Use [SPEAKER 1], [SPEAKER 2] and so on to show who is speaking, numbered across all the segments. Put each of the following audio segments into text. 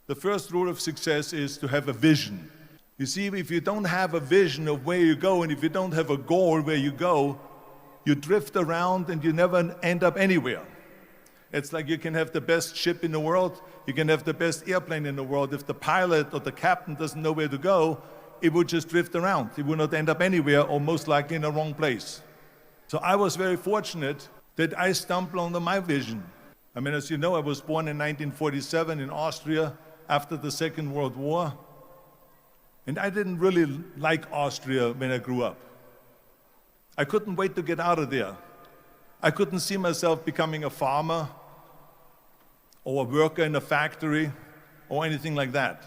[SPEAKER 1] The first rule of success is to have a vision. You see, if you don't have a vision of where you go, and if you don't have a goal where you go, you drift around and you never end up anywhere. It's like you can have the best ship in the world, you can have the best airplane in the world. If the pilot or the captain doesn't know where to go, it would just drift around. It would not end up anywhere, or most likely in the wrong place. So I was very fortunate that I stumbled onto my vision. I mean, as you know, I was born in 1947 in Austria after the Second World War. And I didn't really like Austria when I grew up. I couldn't wait to get out of there. I couldn't see myself becoming a farmer or a worker in a factory or anything like that,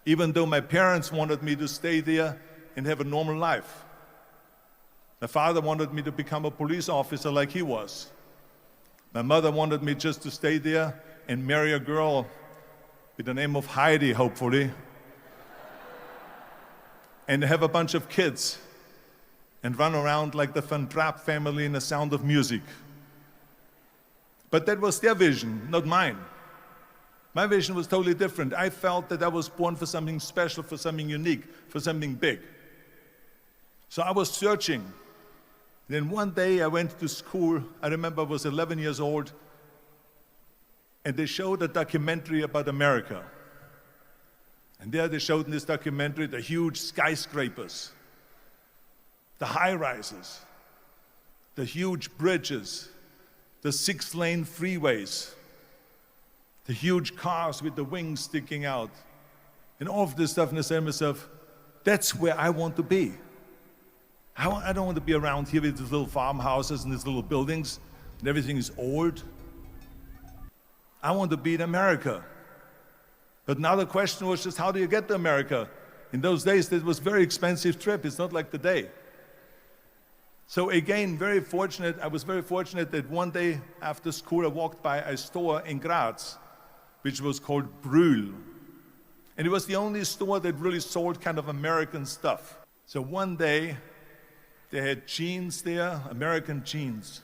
[SPEAKER 1] even though my parents wanted me to stay there and have a normal life. My father wanted me to become a police officer like he was. My mother wanted me just to stay there and marry a girl with the name of Heidi, hopefully, and have a bunch of kids and run around like the Van Trapp family in The Sound of Music. But that was their vision, not mine. My vision was totally different. I felt that I was born for something special, for something unique, for something big. So I was searching. Then one day I went to school. I remember I was 11 years old, and they showed a documentary about America. And there they showed in this documentary the huge skyscrapers, the high-rises, the huge bridges, the 6-lane freeways, the huge cars with the wings sticking out, and all of this stuff. And I said to myself, that's where I want to be. I don't want to be around here with these little farmhouses and these little buildings, and everything is old. I want to be in America. But now the question was just, how do you get to America? In those days, it was a very expensive trip. It's not like today. So again, I was very fortunate that one day after school, I walked by a store in Graz, which was called Brühl. And it was the only store that really sold kind of American stuff. So one day, they had jeans there, American jeans.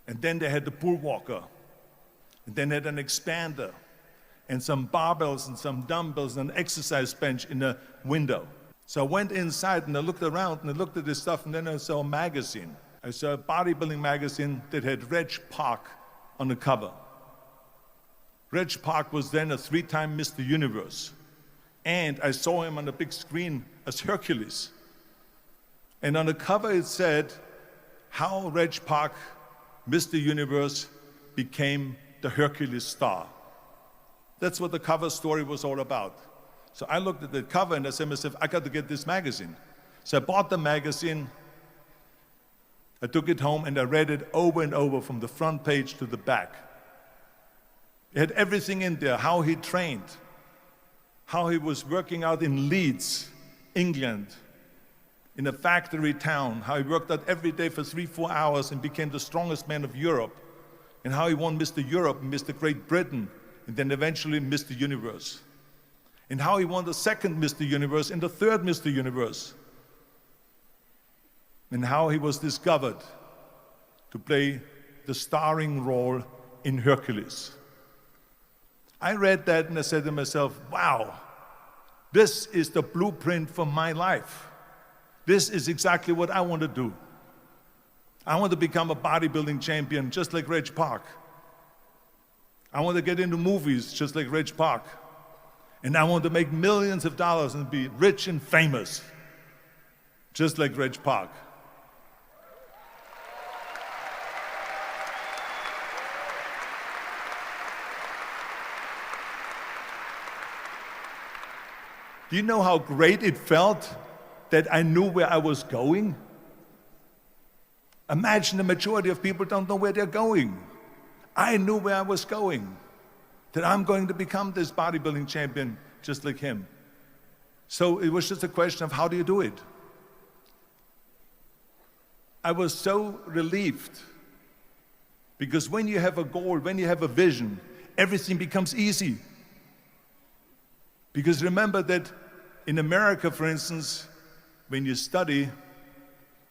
[SPEAKER 1] And then they had the pool walker. And then they had an expander, and some barbells and some dumbbells and an exercise bench in the window. So I went inside and I looked around and I looked at this stuff, and then I saw a magazine. I saw a bodybuilding magazine that had Reg Park on the cover. Reg Park was then a 3-time Mr. Universe. And I saw him on the big screen as Hercules. And on the cover it said, how Reg Park, Mr. Universe, became the Hercules star. That's what the cover story was all about. So I looked at the cover and I said to myself, I got to get this magazine. So I bought the magazine, I took it home and I read it over and over from the front page to the back. It had everything in there, how he trained, how he was working out in Leeds, England, in a factory town, how he worked out every day for 3-4 hours and became the strongest man of Europe, and how he won Mr. Europe and Mr. Great Britain, and then eventually Mr. Universe. And how he won the second Mr. Universe and the third Mr. Universe. And how he was discovered to play the starring role in Hercules. I read that and I said to myself, wow, this is the blueprint for my life. This is exactly what I want to do. I want to become a bodybuilding champion just like Reg Park. I want to get into movies just like Reg Park. And I want to make millions of dollars and be rich and famous just like Reg Park. Do you know how great it felt that I knew where I was going? Imagine the majority of people don't know where they're going. I knew where I was going, that I'm going to become this bodybuilding champion just like him. So it was just a question of how do you do it? I was so relieved because when you have a goal, when you have a vision, everything becomes easy. Because remember that in America, for instance, when you study,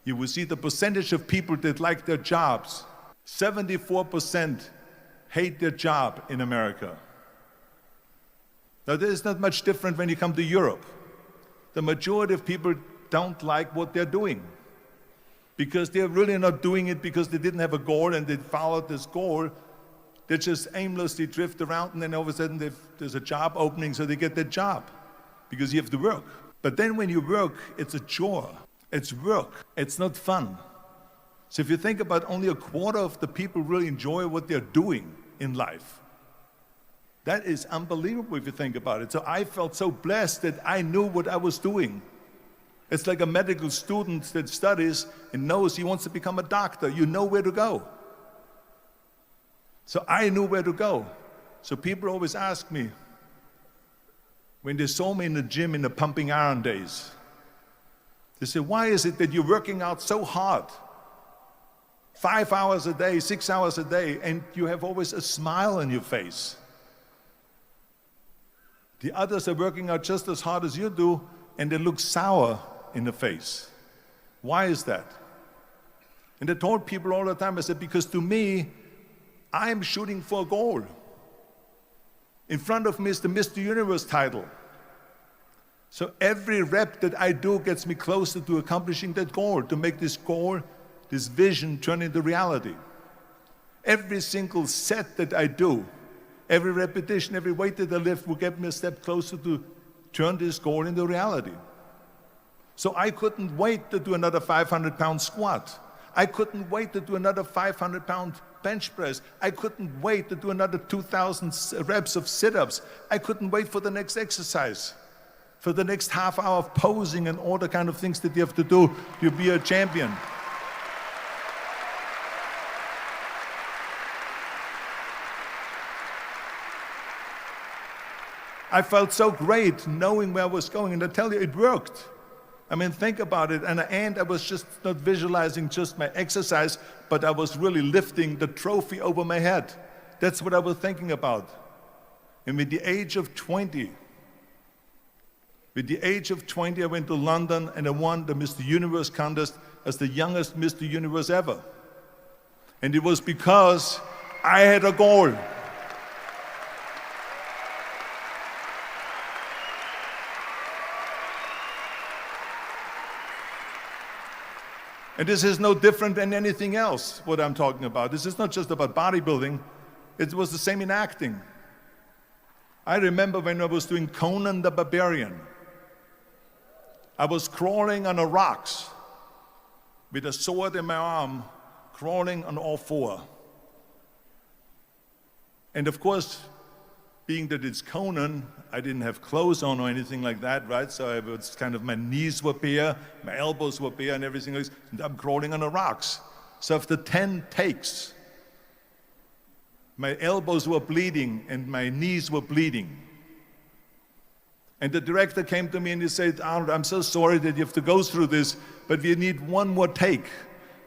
[SPEAKER 1] you will see the percentage of people that like their jobs. 74% hate their job in America. Now, this is not much different when you come to Europe. The majority of people don't like what they're doing because they're really not doing it because they didn't have a goal and they followed this goal. They just aimlessly drift around, and then all of a sudden there's a job opening, so they get that job because you have to work. But then when you work, it's a chore. It's work. It's not fun. So if you think about only a quarter of the people really enjoy what they're doing in life, that is unbelievable if you think about it. So I felt so blessed that I knew what I was doing. It's like a medical student that studies and knows he wants to become a doctor. You know where to go. So I knew where to go. So people always ask me, when they saw me in the gym in the pumping iron days, they say, why is it that you're working out so hard? 5 hours a day, 6 hours a day, and you have always a smile on your face. The others are working out just as hard as you do, and they look sour in the face. Why is that? And I told people all the time, I said, because to me, I'm shooting for a goal. In front of me is the Mr. Universe title. So every rep that I do gets me closer to accomplishing that goal, to make this goal, this vision turn into reality. Every single set that I do, every repetition, every weight that I lift will get me a step closer to turn this goal into reality. So I couldn't wait to do another 500-pound squat. I couldn't wait to do another 500-pound bench press. I couldn't wait to do another 2,000 reps of sit-ups. I couldn't wait for the next exercise, for the next half hour of posing and all the kind of things that you have to do to be a champion. I felt so great knowing where I was going, and I tell you, it worked. I mean, think about it. And I was just not visualizing just my exercise, but I was really lifting the trophy over my head. That's what I was thinking about. And with the age of 20, I went to London and I won the Mr. Universe contest as the youngest Mr. Universe ever. And it was because I had a goal. And this is no different than anything else, what I'm talking about. This is not just about bodybuilding. It was the same in acting. I remember when I was doing Conan the Barbarian. I was crawling on the rocks with a sword in my arm, crawling on all four. And of course, being that it's Conan, I didn't have clothes on or anything like that, right? So I was kind of, my knees were bare, my elbows were bare and everything else, and I'm crawling on the rocks. So after 10 takes, my elbows were bleeding and my knees were bleeding. And the director came to me and he said, Arnold, I'm so sorry that you have to go through this, but we need one more take,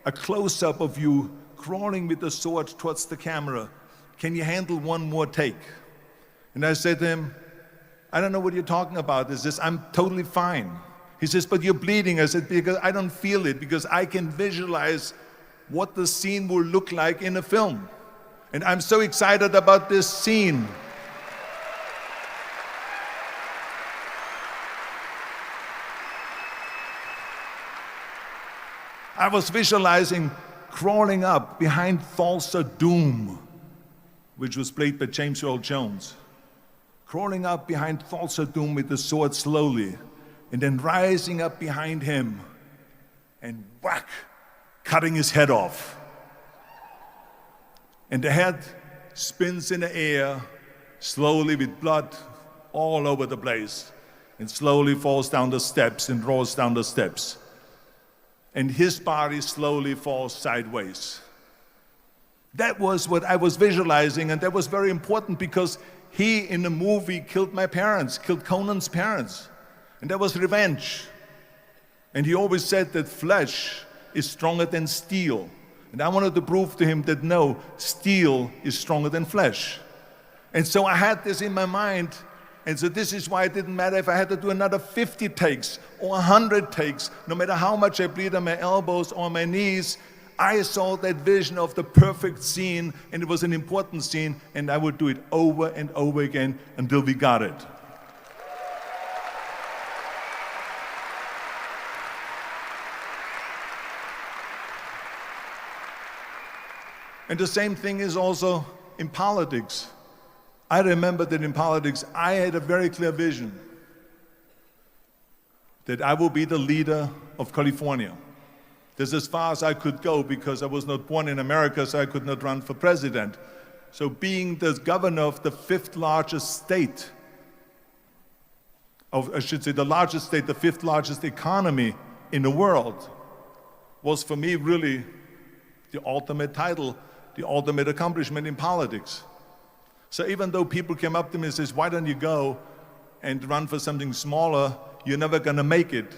[SPEAKER 1] a close-up of you crawling with the sword towards the camera. Can you handle one more take? And I said to him, I don't know what you're talking about. He says, I'm totally fine. He says, but you're bleeding. I said, because I don't feel it, because I can visualize what the scene will look like in a film. And I'm so excited about this scene. I was visualizing crawling up behind Thulsa Doom, which was played by James Earl Jones. Crawling up behind Thulsa Doom with the sword slowly, and then rising up behind him and whack, cutting his head off. And the head spins in the air, slowly with blood all over the place, and slowly falls down the steps and rolls down the steps. And his body slowly falls sideways. That was what I was visualizing, and that was very important because he, in the movie, killed my parents, killed Conan's parents. And that was revenge. And he always said that flesh is stronger than steel. And I wanted to prove to him that no, steel is stronger than flesh. And so I had this in my mind. And so this is why it didn't matter if I had to do another 50 takes or 100 takes, no matter how much I bleed on my elbows or my knees. I saw that vision of the perfect scene, and it was an important scene, and I would do it over and over again until we got it. And the same thing is also in politics. I remember that in politics, I had a very clear vision that I will be the leader of California. This is as far as I could go because I was not born in America, so I could not run for president. So being the governor of the fifth largest state, I should say the largest state, the fifth largest economy in the world, was for me really the ultimate title, the ultimate accomplishment in politics. So even though people came up to me and says, why don't you go and run for something smaller, you're never gonna make it.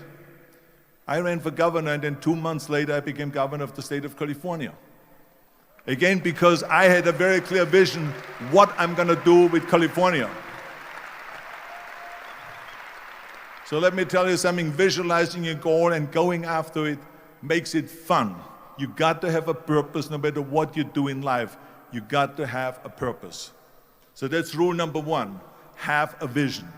[SPEAKER 1] I ran for governor, and then 2 months later I became governor of the state of California. Again, because I had a very clear vision what I'm gonna do with California. So let me tell you something, visualizing a goal and going after it makes it fun. You got to have a purpose no matter what you do in life. You got to have a purpose. So that's rule number one, have a vision.